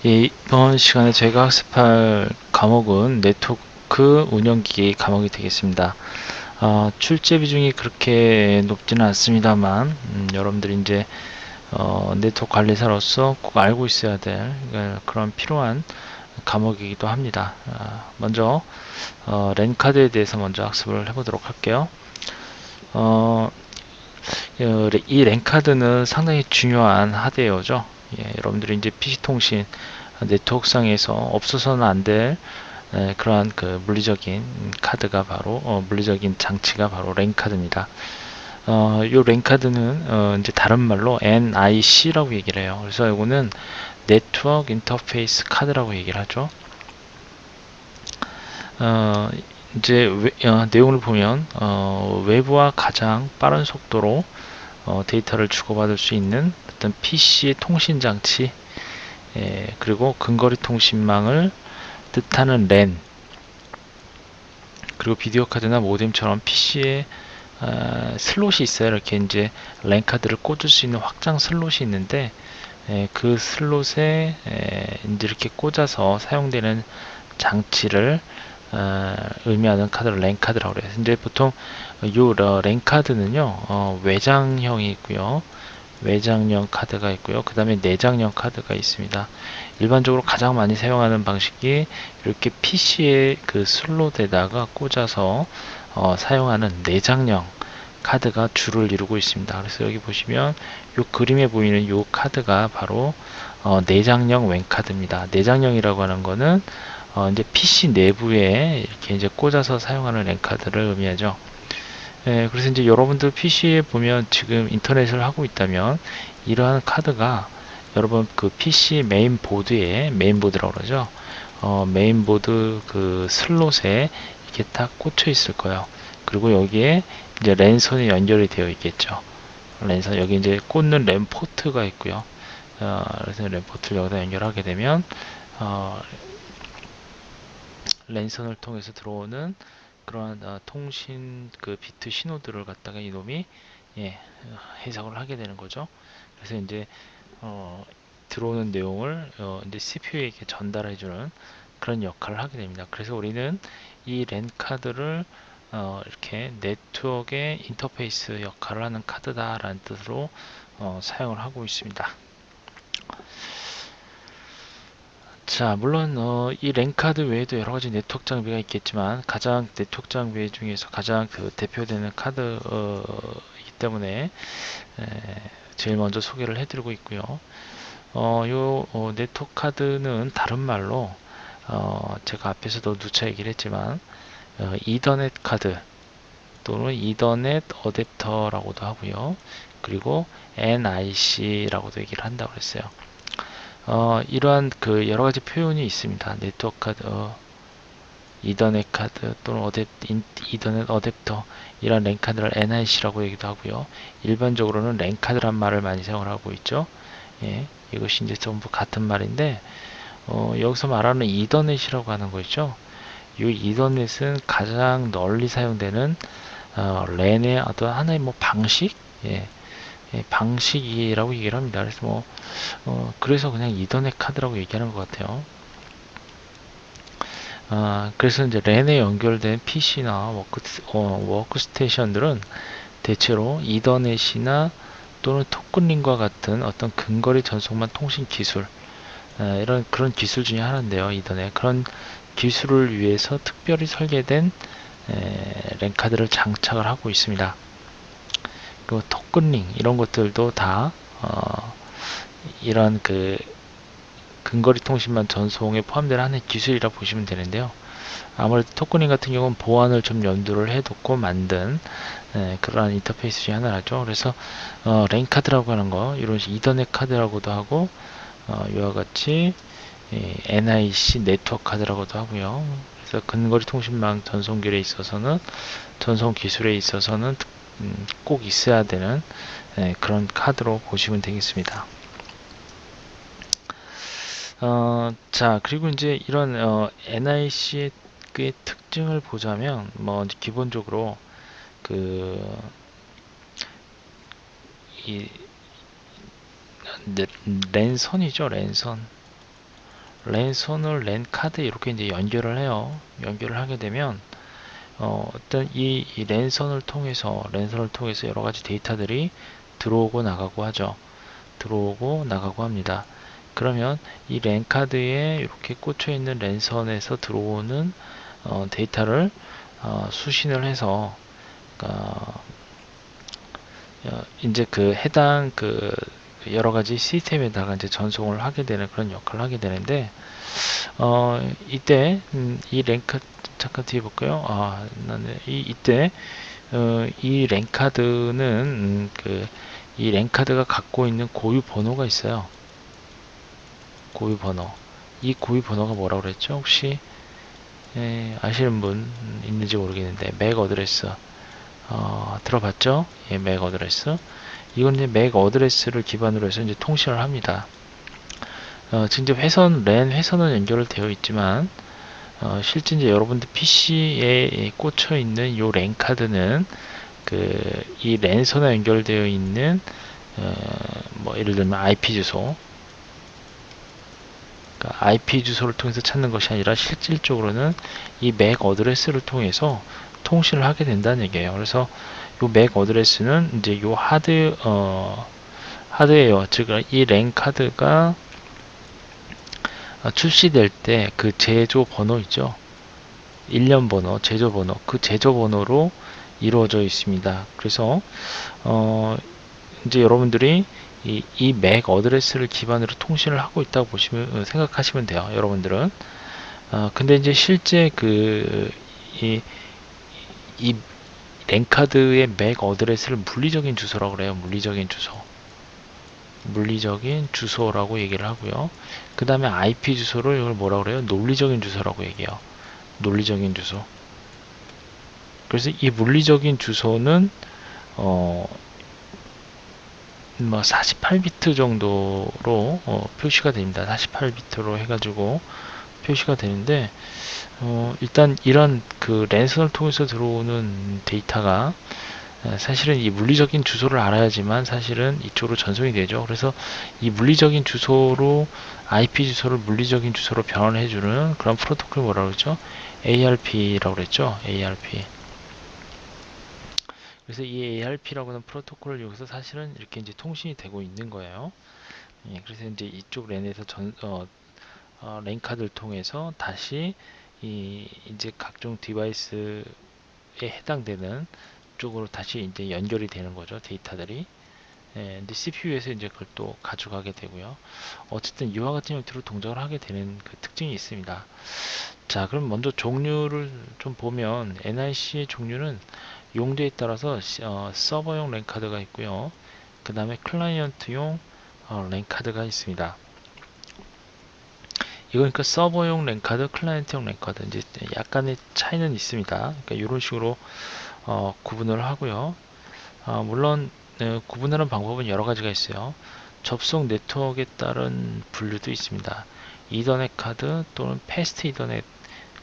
예, 이번 시간에 저희가 학습할 과목은 네트워크 운영기기 과목이 되겠습니다. 출제 비중이 그렇게 높지는 않습니다만, 여러분들이 이제 네트워크 관리사로서 꼭 알고 있어야 될 그런 필요한 과목이기도 합니다. 먼저 랜카드에 대해서 먼저 학습을 해보도록 할게요. 어, 이 랜카드는 상당히 중요한 하드웨어죠. 예, 여러분들이 이제 PC통신 네트워크상에서 없어서는 안 될 그러한 그 물리적인 카드가 바로 물리적인 장치가 바로 랜카드입니다. 요 랜카드는 이제 다른 말로 NIC라고 얘기를 해요. 그래서 이거는 네트워크 인터페이스 카드라고 얘기를 하죠. 어, 이제 내용을 보면 외부와 가장 빠른 속도로 데이터를 주고받을 수 있는 어떤 PC의 통신 장치, 그리고 근거리 통신망을 뜻하는 랜, 그리고 비디오 카드나 모뎀처럼 PC에 슬롯이 있어요. 이렇게 이제 랜 카드를 꽂을 수 있는 확장 슬롯이 있는데 그 슬롯에 이제 이렇게 꽂아서 사용되는 장치를 의미하는 카드를 랜 카드라고 그래요. 이제 보통 랜 카드는요 외장형이 있고요. 외장형 카드가 있고요. 그 다음에 내장형 카드가 있습니다. 일반적으로 가장 많이 사용하는 방식이 이렇게 PC의 그 슬롯에다가 꽂아서 사용하는 내장형 카드가 주를 이루고 있습니다. 그래서 여기 보시면 이 그림에 보이는 이 카드가 바로 내장형 웬 카드입니다. 내장형이라고 하는 거는 이제 PC 내부에 이렇게 이제 꽂아서 사용하는 랜 카드를 의미하죠. 그래서 이제 여러분들 PC에 보면 지금 인터넷을 하고 있다면 이러한 카드가 여러분 그 PC 메인보드에 메인보드라고 그러죠. 메인보드 그 슬롯에 이렇게 딱 꽂혀 있을 거예요. 그리고 여기에 이제 랜선이 연결이 되어 있겠죠. 랜선 여기 이제 꽂는 랜 포트가 있고요. 그래서 랜 포트를 여기다 연결하게 되면 어, 랜선을 통해서 들어오는 그러한 통신 그 비트 신호들을 갖다가 이놈이 예, 해석을 하게 되는 거죠. 그래서 이제 어, 들어오는 내용을 이제 CPU에게 전달해주는 그런 역할을 하게 됩니다. 그래서 우리는 이 랜 카드를 이렇게 네트워크의 인터페이스 역할을 하는 카드다라는 뜻으로 사용을 하고 있습니다. 자, 물론 이 랜카드 외에도 여러 가지 네트워크 장비가 있겠지만 가장 네트워크 장비 중에서 가장 그 대표되는 카드이기 때문에 제일 먼저 소개를 해드리고 있고요. 요 네트워크 카드는 다른 말로 제가 앞에서도 누차 얘기를 했지만 이더넷 카드 또는 이더넷 어댑터라고도 하고요. 그리고 NIC라고도 얘기를 한다고 그랬어요. 이러한 그 여러 가지 표현이 있습니다. 네트워크 카드, 이더넷 카드 또는 이더넷 어댑터 이런 랜 카드를 NIC라고 얘기도 하고요. 일반적으로는 랜 카드란 말을 많이 사용을 하고 있죠. 예, 이것이 이제 전부 같은 말인데 여기서 말하는 이더넷이라고 하는 거 있죠. 이 이더넷은 가장 널리 사용되는 랜의 어떤 하나의 뭐 방식, 예, 방식이라고 얘기를 합니다. 그래서 뭐 그래서 그냥 이더넷 카드라고 얘기하는 것 같아요. 그래서 이제 랜에 연결된 PC나 워크스테이션들은 대체로 이더넷이나 또는 토큰링과 같은 어떤 근거리 전송망 통신 기술, 이런 그런 기술 중에 하나인데요. 이더넷 그런 기술을 위해서 특별히 설계된 랜 카드를 장착을 하고 있습니다. 그리고 토큰링 이런 것들도 다 이런 그 근거리 통신망 전송에 포함되는 하나의 기술이라 보시면 되는데요. 아무래도 토큰링 같은 경우는 보안을 좀 염두를 해두고 만든 그러한 인터페이스 중에 하나죠. 그래서 랜 카드라고 하는 거, 이런 이더넷 카드라고도 하고 이와 같이 NIC 네트워크 카드라고도 하고요. 그래서 근거리 통신망 전송기에 있어서는 전송 기술에 있어서는 꼭 있어야 되는 그런 카드로 보시면 되겠습니다. 자, 그리고 이제 이런 NIC의 그 특징을 보자면 뭐 기본적으로 그 이 랜선이죠, 랜선. 랜선을 랜 카드 이렇게 이제 연결을 해요. 연결을 하게 되면 어떤 이 랜선을 통해서 여러 가지 데이터들이 들어오고 나가고 하죠. 들어오고 나가고 합니다. 그러면 이 랜 카드에 이렇게 꽂혀 있는 랜선에서 들어오는 데이터를 수신을 해서 이제 그 해당 그 여러 가지 시스템에다가 이제 전송을 하게 되는 그런 역할을 하게 되는데 이때 이 랭크 잠깐 뒤에 볼까요? 나는 이때 이 랭카드는 이 랭카드가 갖고 있는 고유 번호가 있어요. 고유 번호. 이 고유 번호가 뭐라고 그랬죠? 혹시 아시는 분 있는지 모르겠는데 맥 어드레스 들어봤죠? 예, 맥 어드레스. 이건 이제 맥 어드레스를 기반으로 해서 이제 통신을 합니다. 지금 이제 랜 회선은 연결되어 있지만 실제 이제 여러분들 PC에 꽂혀 있는 요 랜 카드는 이 랜선에 연결되어 있는 뭐 예를 들면 IP 주소, 그러니까 IP 주소를 통해서 찾는 것이 아니라 실질적으로는 이 맥 어드레스를 통해서 통신을 하게 된다는 얘기예요. 그래서 요 맥 어드레스는 이제 요 하드웨어, 즉 이 랜 카드가 출시될 때 그 제조 번호 있죠. 일련 번호, 제조 번호, 그 제조 번호로 이루어져 있습니다. 그래서 이제 여러분들이 이 맥 어드레스를 기반으로 통신을 하고 있다고 생각하시면 돼요. 여러분들은. 근데 이제 실제 이 랜카드의 맥 어드레스를 물리적인 주소라고 그래요. 물리적인 주소. 물리적인 주소라고 얘기를 하고요. 그 다음에 IP 주소를 이걸 뭐라고 그래요? 논리적인 주소라고 얘기해요. 논리적인 주소. 그래서 이 물리적인 주소는 뭐 48비트 정도로 표시가 됩니다. 48비트로 해가지고 표시가 되는데 일단 이런 그 랜선을 통해서 들어오는 데이터가 사실은 이 물리적인 주소를 알아야지만 사실은 이쪽으로 전송이 되죠. 그래서 이 물리적인 주소로 IP 주소를 물리적인 주소로 변환을 해주는 그런 프로토콜이 뭐라고 그랬죠? ARP라고 그랬죠? ARP. 그래서 이 ARP라고 하는 프로토콜을 이용해서 사실은 이렇게 이제 통신이 되고 있는 거예요. 예, 그래서 이제 이쪽 랜에서 랜 카드를 통해서 다시 이제 각종 디바이스에 해당되는 쪽으로 다시 이제 연결이 되는 거죠. 데이터들이. 예, 근데 CPU에서 이제 그걸 또 가져가게 되고요. 어쨌든 이와 같은 형태로 동작을 하게 되는 그 특징이 있습니다. 자, 그럼 먼저 종류를 좀 보면 NIC의 종류는 용도에 따라서 서버용 랜 카드가 있고요. 그 다음에 클라이언트용 랜 카드가 있습니다. 이거 그러니까 서버용 랜 카드, 클라이언트용 랜 카드 이제 약간의 차이는 있습니다. 그러니까 이런 식으로 구분을 하고요. 물론 구분하는 방법은 여러 가지가 있어요. 접속 네트워크에 따른 분류도 있습니다. 이더넷 카드 또는 패스트 이더넷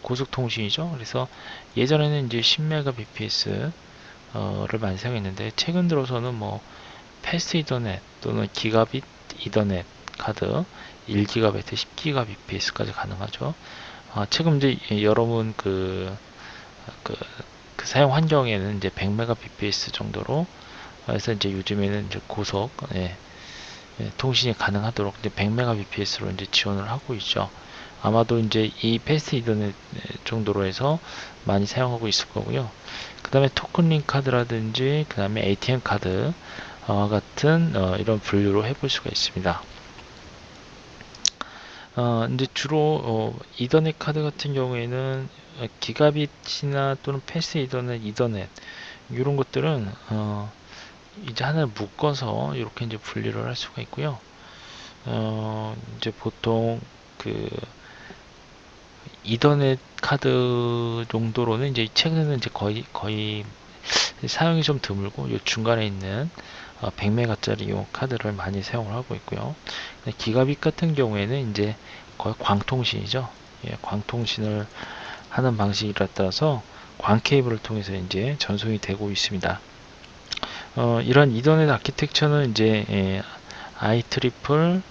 고속통신이죠. 그래서 예전에는 이제 10Mbps 를 많이 사용했는데 최근 들어서는 뭐 패스트 이더넷 또는 기가빗 이더넷 카드 1GB, 10GBps까지 가능하죠. 최근 이제 여러분 그 사용 환경에는 이제 100Mbps 정도로 해서 이제 요즘에는 이제 고속 통신이 가능하도록 이제 100Mbps로 이제 지원을 하고 있죠. 아마도 이제 이 패스트 이더넷 정도로 해서 많이 사용하고 있을 거고요. 그 다음에 토큰링 카드라든지 그 다음에 ATM 카드 같은 이런 분류로 해볼 수가 있습니다. 이제 주로 이더넷 카드 같은 경우에는 기가빗이나 또는 패스 이더넷 이런 것들은 이제 하나를 묶어서 이렇게 이제 분리를 할 수가 있고요. 이제 보통 이더넷 카드 정도로는 이제 최근에는 이제 거의 사용이 좀 드물고 요 중간에 있는 100메가짜리 요 카드를 많이 사용을 하고 있고요. 기가빗 같은 경우에는 이제 거의 광통신이죠. 예, 광통신을 하는 방식이라 따라서 광 케이블을 통해서 이제 전송이 되고 있습니다. 이런 이더넷 아키텍처는 이제 i 트리플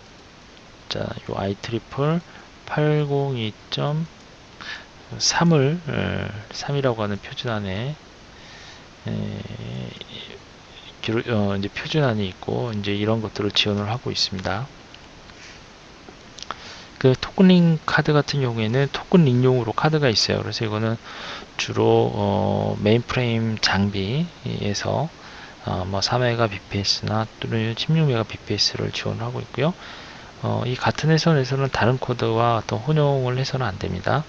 자, 요 i 트리플 802.3이라고 하는 표준안에 이제 표준안이 있고 이제 이런 것들을 지원을 하고 있습니다. 그 토큰링 카드 같은 경우에는 토큰링용으로 카드가 있어요. 그래서 이거는 주로 메인프레임 장비에서 뭐 3메가bps나 또는 16메가bps를 지원하고 있고요. 이 같은 회선에서는 다른 코드와 어떤 혼용을 해서는 안 됩니다.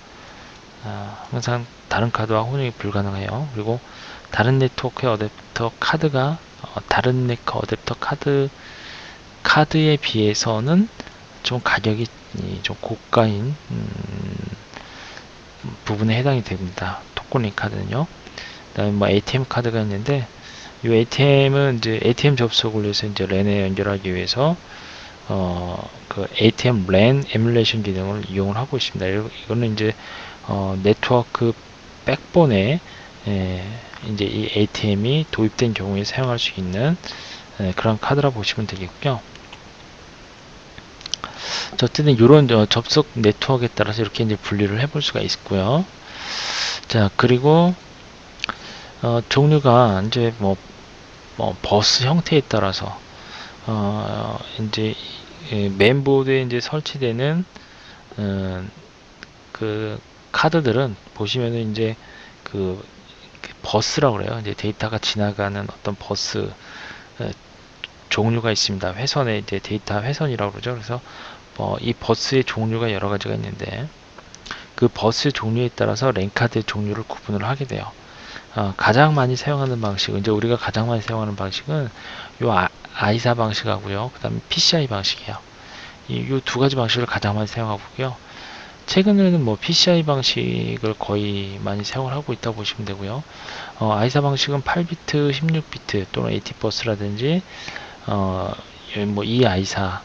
항상 다른 카드와 혼용이 불가능해요. 그리고 다른 네트워크의 어댑터 카드가 다른 네트워크 어댑터 카드에 비해서는 좀 가격이 좀 고가인 부분에 해당이 됩니다. 토큰링 카드는요. 그다음에 뭐 ATM 카드가 있는데 이 ATM은 이제 ATM 접속을 위해서 이제 랜에 연결하기 위해서 그 ATM 랜 에뮬레이션 기능을 이용을 하고 있습니다. 이거는 이제 네트워크 백본에 이제 이 ATM이 도입된 경우에 사용할 수 있는 그런 카드라 보시면 되겠고요. 어쨌든 이런 접속 네트워크에 따라서 이렇게 이제 분리를 해볼 수가 있고요. 자, 그리고 종류가 이제 뭐 버스 형태에 따라서 이제 맨보드에 이제 설치되는 그 카드들은 보시면은 이제 그 버스라고 그래요. 이제 데이터가 지나가는 어떤 버스 종류가 있습니다. 회선에 이제 데이터 회선이라고 그러죠. 그래서 이 버스의 종류가 여러 가지가 있는데 그 버스 종류에 따라서 랜카드 종류를 구분을 하게 돼요. 가장 많이 사용하는 방식은 이제 우리가 가장 많이 사용하는 방식은 요 아이사 방식하고요. 그 다음에 PCI 방식이에요. 이 두 가지 방식을 가장 많이 사용하고 있고요. 최근에는 뭐 PCI 방식을 거의 많이 사용을 하고 있다고 보시면 되고요. 아이사 방식은 8비트, 16비트 또는 AT버스라든지 뭐 이 아이사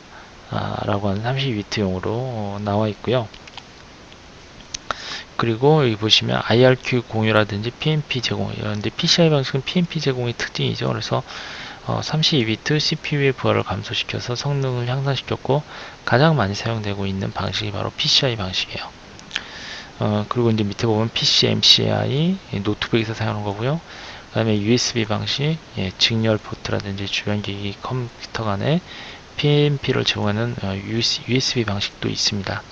라고 하는 32비트용으로 나와 있고요. 그리고 여기 보시면 IRQ 공유라든지 PNP 제공, 이런데 PCI 방식은 PNP 제공의 특징이죠. 그래서 32비트 CPU의 부하를 감소시켜서 성능을 향상시켰고 가장 많이 사용되고 있는 방식이 바로 PCI 방식이에요. 그리고 이제 밑에 보면 PCMCI 노트북에서 사용하는 거고요. 그 다음에 USB 방식, 직렬 포트라든지 주변 기기 컴퓨터 간에 PNP를 제공하는 USB 방식도 있습니다.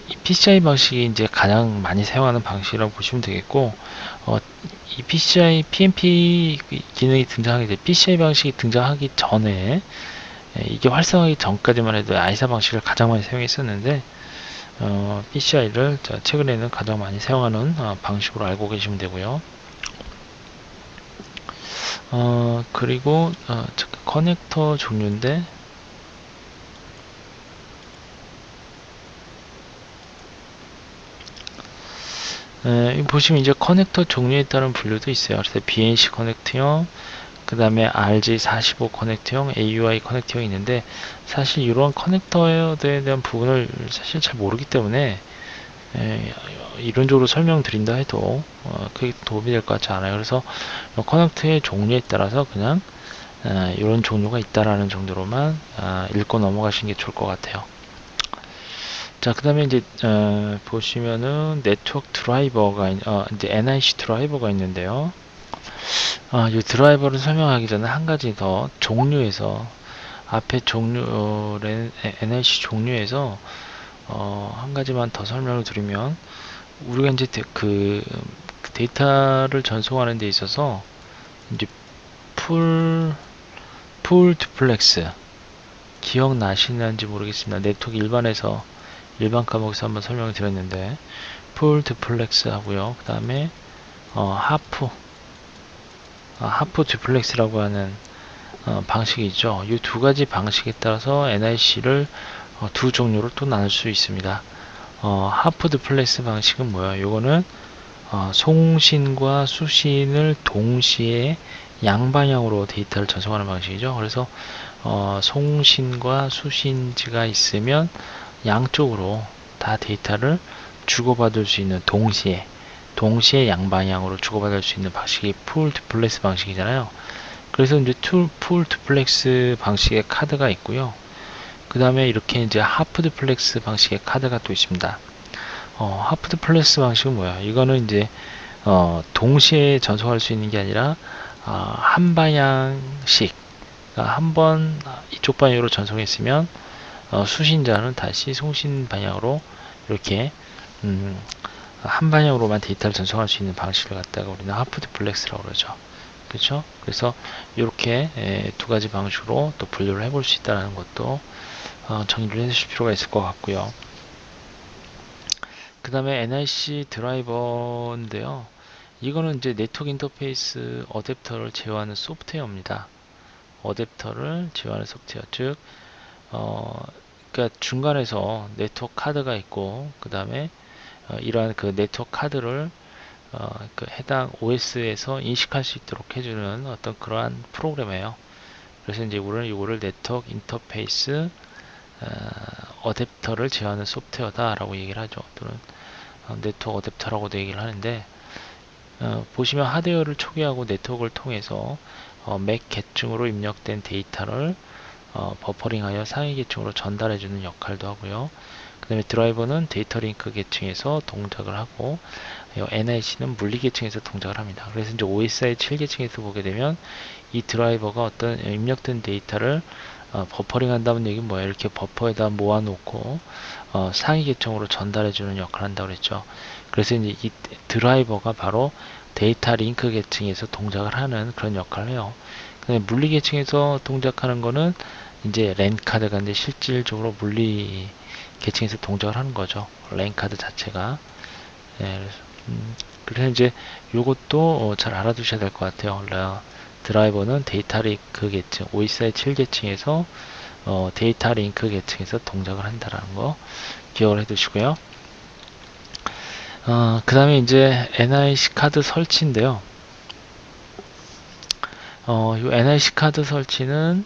이 PCI 방식이 이제 가장 많이 사용하는 방식이라고 보시면 되겠고, 이 PCI, PNP 기능이 등장하게 돼, PCI 방식이 등장하기 전에, 이게 활성화하기 전까지만 해도 아이사 방식을 가장 많이 사용했었는데, PCI를 최근에는 가장 많이 사용하는 방식으로 알고 계시면 되고요. 그리고 커넥터 종류인데, 보시면 이제 커넥터 종류에 따른 분류도 있어요. 그래서 BNC 커넥터형, 그 다음에 RJ45 커넥터형, AUI 커넥터형이 있는데, 사실 이러한 커넥터에 대한 부분을 사실 잘 모르기 때문에 이론적으로 설명드린다 해도 그게 도움이 될 것 같지 않아요. 그래서 커넥터의 종류에 따라서 그냥 이런 종류가 있다라는 정도로만 읽고 넘어가시는 게 좋을 것 같아요. 자, 그 다음에 이제 보시면은 네트워크 드라이버가 이제 NIC 드라이버가 있는데요. 이 드라이버를 설명하기 전에 한 가지 더 종류에서 앞에 종류 NIC 종류에서 한 가지만 더 설명을 드리면 우리가 이제 그 데이터를 전송하는 데 있어서 이제 풀 듀플렉스 기억나시는지 모르겠습니다. 네트워크 일반 과목에서 한번 설명을 드렸는데 풀 듀플렉스 하고요. 그 다음에 하프 듀플렉스라고 하는 방식이 있죠. 이 두 가지 방식에 따라서 NIC를 두 종류로 또 나눌 수 있습니다. 하프 듀플렉스 방식은 뭐야? 이거는 송신과 수신을 동시에 양방향으로 데이터를 전송하는 방식이죠. 그래서 송신과 수신지가 있으면 양쪽으로 다 데이터를 주고받을 수 있는 동시에 양방향으로 주고받을 수 있는 방식이 풀 듀플렉스 방식이잖아요. 그래서 이제 풀 듀플렉스 방식의 카드가 있고요. 그 다음에 이렇게 이제 하프드플렉스 방식의 카드가 또 있습니다. 하프드플렉스 방식은 뭐야? 이거는 이제 동시에 전송할 수 있는 게 아니라 한 방향씩, 그러니까 한번 이쪽 방향으로 전송했으면 수신자는 다시 송신 방향으로 이렇게 한 방향으로만 데이터를 전송할 수 있는 방식을 갖다가 우리는 하프드플렉스라고 그러죠. 그렇죠? 그래서 이렇게 두 가지 방식으로 또 분류를 해볼 수 있다는 것도 정리를 해주실 필요가 있을 것 같고요. 그 다음에 NIC 드라이버인데요. 이거는 이제 네트워크 인터페이스 어댑터를 제어하는 소프트웨어입니다. 어댑터를 제어하는 소프트웨어, 즉 그러니까 중간에서 네트워크 카드가 있고, 그 다음에 이러한 그 네트워크 카드를 그 해당 OS에서 인식할 수 있도록 해주는 어떤 그러한 프로그램이에요. 그래서 이제 우리는 이거를 네트워크 인터페이스 어댑터를 제어하는 소프트웨어다라고 얘기를 하죠. 또는 네트워크 어댑터라고도 얘기를 하는데, 보시면 하드웨어를 초기화하고 네트워크를 통해서 맥 계층으로 입력된 데이터를 버퍼링하여 상위 계층으로 전달해주는 역할도 하고요. 그 다음에 드라이버는 데이터 링크 계층에서 동작을 하고, NIC는 물리 계층에서 동작을 합니다. 그래서 이제 OSI 7계층에서 보게 되면 이 드라이버가 어떤 입력된 데이터를 버퍼링 한다는 얘기는 뭐예요? 이렇게 버퍼에다 모아놓고 상위 계층으로 전달해주는 역할을 한다고 그랬죠. 그래서 이제 이 드라이버가 바로 데이터 링크 계층에서 동작을 하는 그런 역할을 해요. 근데 물리 계층에서 동작하는 거는 이제 랜 카드가 이제 실질적으로 물리 계층에서 동작을 하는 거죠. 랜 카드 자체가. 네, 그래서 이제 요것도 잘 알아두셔야 될 것 같아요. 드라이버는 데이터 링크 계층, OSI 7계층에서 데이터 링크 계층에서 동작을 한다라는 거 기억을 해 두시고요. 그 다음에 이제 NIC 카드 설치인데요. 이 NIC 카드 설치는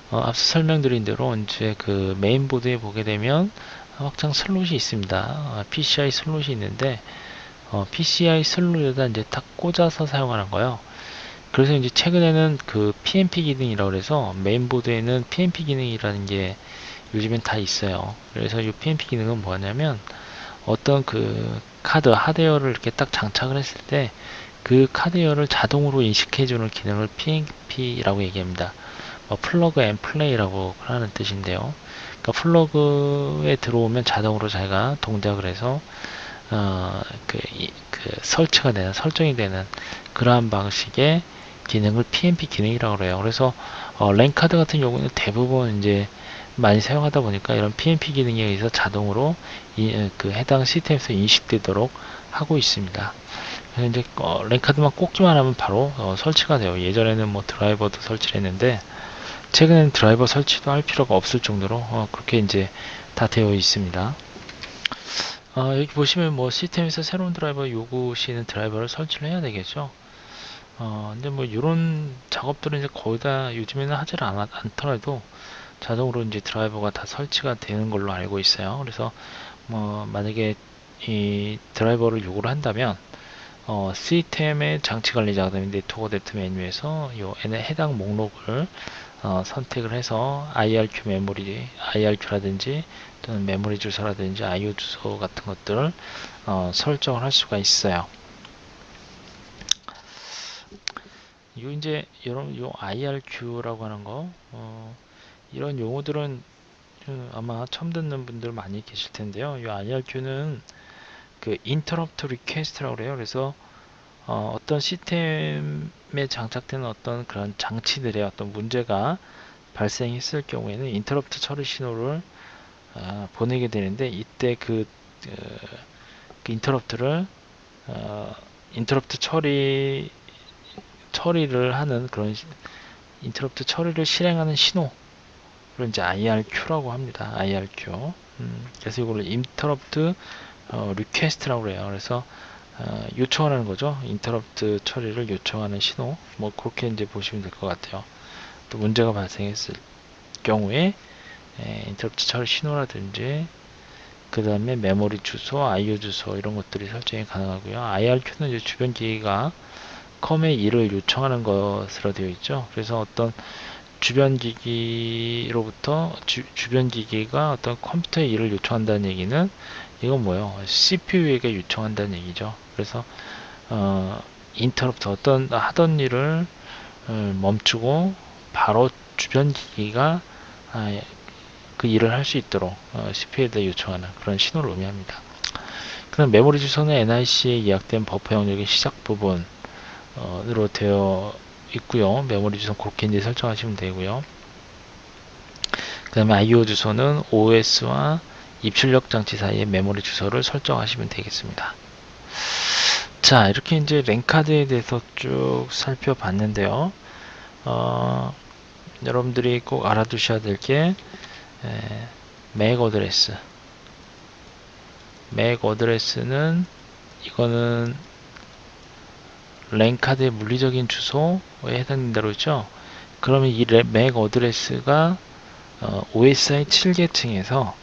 앞서 설명드린 대로 이제 그 메인보드에 보게 되면 확장 슬롯이 있습니다. PCI 슬롯이 있는데 PCI 슬롯에다 이제 딱 꽂아서 사용하는 거예요. 그래서 이제 최근에는 그 PNP 기능이라고 그래서 메인보드에는 PNP 기능이라는 게 요즘엔 다 있어요. 그래서 이 PNP 기능은 뭐냐면 어떤 그 카드 하드웨어를 이렇게 딱 장착을 했을 때 그 카드웨어를 자동으로 인식해주는 기능을 PNP라고 얘기합니다. 플러그 앤 플레이라고 하는 뜻인데요. 그러니까 플러그에 들어오면 자동으로 자기가 동작을 해서 설치가 되는, 설정이 되는 그러한 방식의 기능을 PNP 기능이라고 그래요. 그래서 랜카드 같은 경우는 대부분 이제 많이 사용하다 보니까 이런 PNP 기능에 의해서 자동으로 그 해당 시스템에서 인식되도록 하고 있습니다. 그래서 이제 랜카드만 꽂기만 하면 바로 설치가 돼요. 예전에는 뭐 드라이버도 설치를 했는데 최근에는 드라이버 설치도 할 필요가 없을 정도로 그렇게 이제 다 되어 있습니다. 여기 보시면 뭐 시스템에서 새로운 드라이버 요구 시에는 드라이버를 설치를 해야 되겠죠. 근데 뭐 이런 작업들은 이제 거의 다 요즘에는 하지 않더라도 자동으로 이제 드라이버가 다 설치가 되는 걸로 알고 있어요. 그래서 뭐 만약에 이 드라이버를 요구를 한다면 시스템의 장치 관리자 그다음에 네트워크 어댑터 메뉴에서 요 해당 목록을 선택을 해서 IRQ 메모리, IRQ라든지 또는 메모리 주소라든지 IO 주소 같은 것들을 설정을 할 수가 있어요. 요 이제 여러분 요 IRQ라고 하는 거 이런 용어들은 아마 처음 듣는 분들 많이 계실 텐데요. 이 IRQ는 그 Interrupt Request라고 그래요. 그래서 어떤 시스템에 장착되는 어떤 그런 장치들의 어떤 문제가 발생했을 경우에는 인터럽트 처리 신호를 보내게 되는데 이때 그 인터럽트를 인터럽트 처리를 하는 그런 인터럽트 처리를 실행하는 신호를 이제 IRQ라고 합니다. IRQ. 그래서 이걸 인터럽트 리퀘스트라고 그래요. 그래서 요청하는 거죠. 인터럽트 처리를 요청하는 신호. 뭐 그렇게 이제 보시면 될 것 같아요. 또 문제가 발생했을 경우에 인터럽트 처리 신호라든지 그 다음에 메모리 주소, IO 주소 이런 것들이 설정이 가능하고요. IRQ는 이제 주변 기기가 컴의 일을 요청하는 것으로 되어 있죠. 그래서 어떤 주변 기기로부터 주변 기기가 어떤 컴퓨터에 일을 요청한다는 얘기는 이건 뭐예요? CPU에게 요청한다는 얘기죠. 그래서 인터럽트 어떤 하던 일을 멈추고 바로 주변 기기가 그 일을 할 수 있도록 CPU에다 요청하는 그런 신호를 의미합니다. 그럼 메모리 주소는 NIC에 예약된 버퍼 영역의 시작 부분으로 되어 있고요. 메모리 주소 그렇게 이제 설정하시면 되고요. 그 다음에 IO 주소는 OS와 입출력 장치 사이의 메모리 주소를 설정하시면 되겠습니다. 자, 이렇게 이제 랜카드에 대해서 쭉 살펴봤는데요. 여러분들이 꼭 알아두셔야 될 게 맥 어드레스는 이거는 랜카드의 물리적인 주소에 해당된다고 했죠. 그러면 이 맥 어드레스가 OSI 7계층에서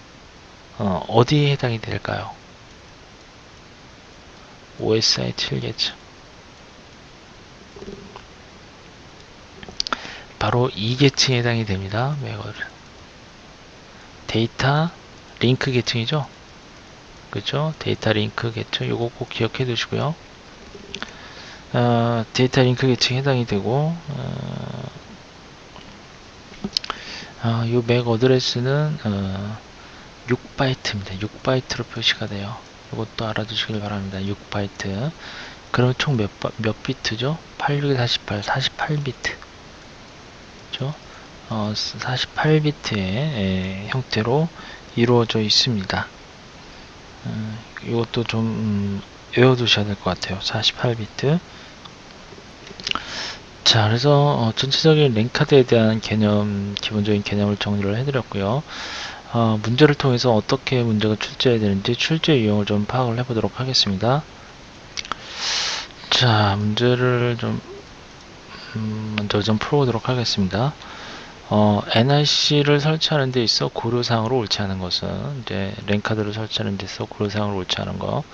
어디에 해당이 될까요? OSI 7계층 바로 2계층에 해당이 됩니다. 데이터 링크 계층이죠. 그렇죠? 데이터 링크 계층 요거 꼭 기억해 두시고요. 데이터 링크 계층에 해당이 되고 요 맥 어드레스는 6바이트입니다. 6바이트로 표시가 돼요. 이것도 알아두시길 바랍니다. 6바이트. 그럼 총 몇 비트죠? 86에 48, 48비트. 그죠? 48비트의 형태로 이루어져 있습니다. 이것도 좀 외워두셔야 될 것 같아요. 48비트. 자, 그래서 전체적인 랜카드에 대한 개념, 기본적인 개념을 정리를 해드렸고요. 문제를 통해서 어떻게 문제가 출제해야 되는지 출제 유형을 좀 파악을 해보도록 하겠습니다. 자, 문제를 좀 먼저 좀 풀어보도록 하겠습니다. NIC를 설치하는 데 있어 고려사항으로 옳지 않은 것은 이제 랜카드를 설치하는 데 있어 고려사항으로 옳지 않은 거.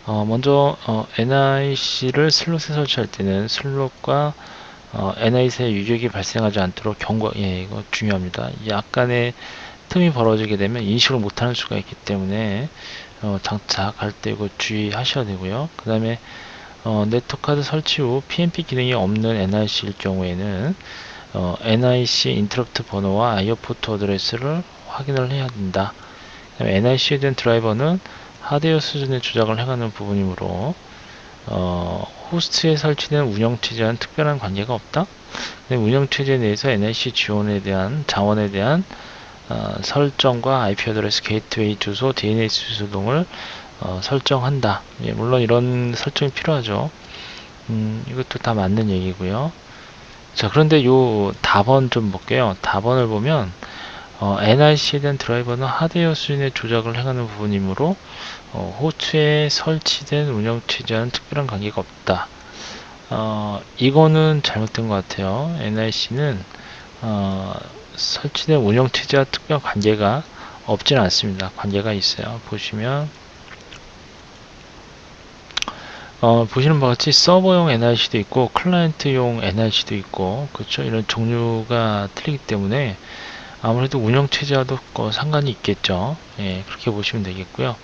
먼저 NIC를 슬롯에 설치할 때는 슬롯과 NIC의 유격이 발생하지 않도록 이거 중요합니다. 약간의 틈이 벌어지게 되면 인식을 못하는 수가 있기 때문에 장착할 때 이거 주의하셔야 되고요. 그 다음에 네트워크카드 설치 후 PNP 기능이 없는 NIC일 경우에는 NIC 인터럽트 번호와 IO 포트 어드레스를 확인을 해야 된다. NIC에 대한 드라이버는 하드웨어 수준의 조작을 행하는 부분이므로 호스트에 설치된 운영체제와는 특별한 관계가 없다. 운영체제 내에서 NIC 자원에 대한 설정과 IP 어드레스, 게이트웨이 주소, DNS 주소 등을 설정한다. 예, 물론 이런 설정이 필요하죠. 이것도 다 맞는 얘기고요. 자, 그런데 요 답원 좀 볼게요. 답원을 보면 NIC에 대한 드라이버는 하드웨어 수준의 조작을 행하는 부분이므로 호스트에 설치된 운영체제와는 특별한 관계가 없다. 이거는 잘못된 것 같아요. NIC는 설치된 운영체제와 특별한 관계가 없지는 않습니다. 관계가 있어요. 보시면 보시는 바와 같이 서버용 NIC도 있고 클라이언트용 NIC도 있고 그렇죠. 이런 종류가 틀리기 때문에 아무래도 운영체제와도 상관이 있겠죠. 예, 그렇게 보시면 되겠고요.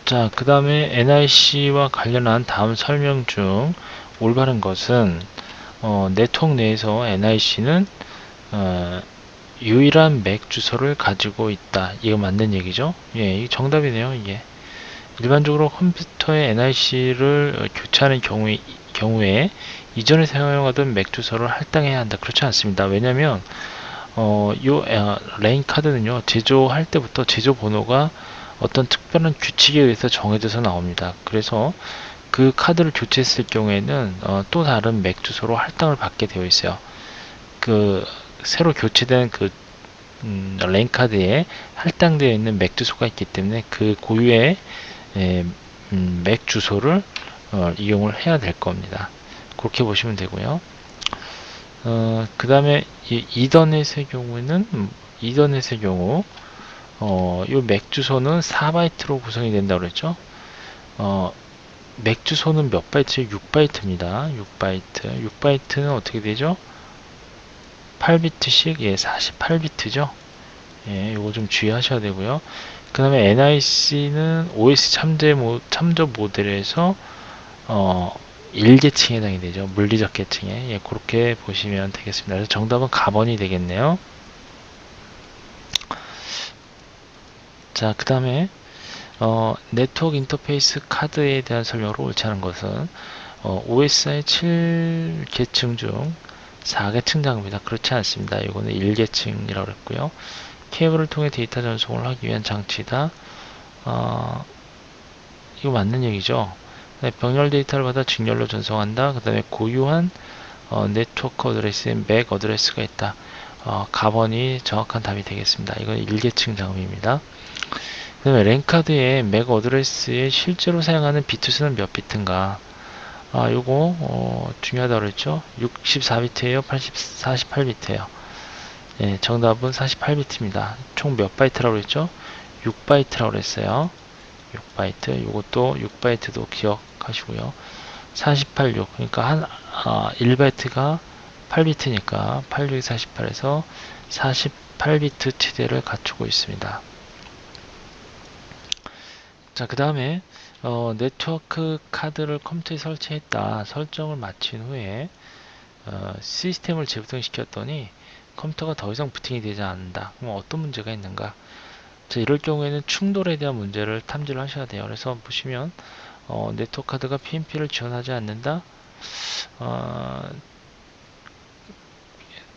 자, 그 다음에 NIC와 관련한 다음 설명 중 올바른 것은 네트워크 내에서 NIC는 유일한 맥 주소를 가지고 있다. 이거 맞는 얘기죠? 예, 이게 정답이네요. 이게 일반적으로 컴퓨터의 NIC를 교체하는 경우에 이전에 사용하던 맥 주소를 할당해야 한다. 그렇지 않습니다. 왜냐면 레인 카드는요, 제조할 때부터 제조 번호가 어떤 특별한 규칙에 의해서 정해져서 나옵니다. 그래서 그 카드를 교체했을 경우에는 또 다른 맥 주소로 할당을 받게 되어 있어요. 그 새로 교체된 그 레인 카드에 할당되어 있는 맥 주소가 있기 때문에 그 고유의 맥 주소를 이용을 해야 될 겁니다. 그렇게 보시면 되고요. 그 다음에 이더넷의 경우 이 맥 주소는 4바이트로 구성이 된다고 그랬죠. 맥 주소는 몇 바이트죠? 6바이트입니다. 6바이트. 6바이트는 어떻게 되죠? 48비트씩, 예, 48비트죠. 예, 요거 좀 주의하셔야 되고요. 그 다음에 NIC는 OS 참조 모델에서 어, 1계층에 해당이 되죠. 물리적 계층에. 예, 그렇게 보시면 되겠습니다. 그래서 정답은 가번이 되겠네요. 자, 그 다음에 네트워크 인터페이스 카드에 대한 설명으로 옳지 않은 것은 OSI 7계층 중 4계층 장비다. 그렇지 않습니다. 이거는 1계층이라고 했고요. 케이블을 통해 데이터 전송을 하기 위한 장치다. 이거 맞는 얘기죠. 네, 병렬 데이터를 받아 직렬로 전송한다. 그 다음에 고유한 네트워크 어드레스에 맥 어드레스가 있다. 가번이 정확한 답이 되겠습니다. 이건 1계층 장비입니다. 그 다음에 랜카드의 맥 어드레스에 실제로 사용하는 비트 수는 몇 비트인가? 요거 중요하다고 그랬죠. 64비트예요, 48비트예요. 예, 정답은 48비트입니다. 총 몇 바이트라고 그랬죠? 6바이트라고 그랬어요. 6바이트. 요것도 6바이트도 기억하시고요. 48, 6. 그러니까 1바이트가 8비트니까 8, 6이 48에서 48비트 치대를 갖추고 있습니다. 자, 그 다음에 네트워크 카드를 컴퓨터에 설치했다. 설정을 마친 후에 시스템을 재부팅시켰더니 컴퓨터가 더 이상 부팅이 되지 않는다. 그럼 어떤 문제가 있는가? 자, 이럴 경우에는 충돌에 대한 문제를 탐지를 하셔야 돼요. 그래서 보시면 네트워크 카드가 PNP를 지원하지 않는다.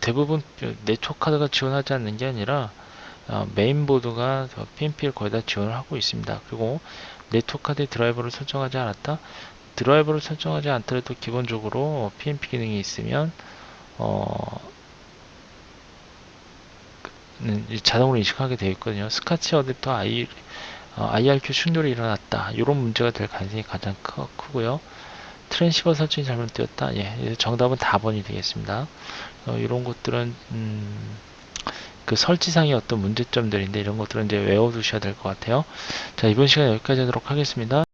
대부분 네트워크 카드가 지원하지 않는 게 아니라 메인보드가 PNP를 거의 다 지원을 하고 있습니다. 그리고 네트워크 카드의 드라이버를 설정하지 않았다. 드라이버를 설정하지 않더라도 기본적으로 PNP 기능이 있으면 자동으로 인식하게 되어 있거든요. 스카치 어댑터 IRQ 충돌이 일어났다. 이런 문제가 될 가능성이 가장 크고요. 트랜시버 설정이 잘못되었다. 예, 정답은 4번이 되겠습니다. 이런 것들은 그 설치상의 어떤 문제점들인데 이런 것들은 이제 외워두셔야 될 것 같아요. 자, 이번 시간 여기까지 하도록 하겠습니다.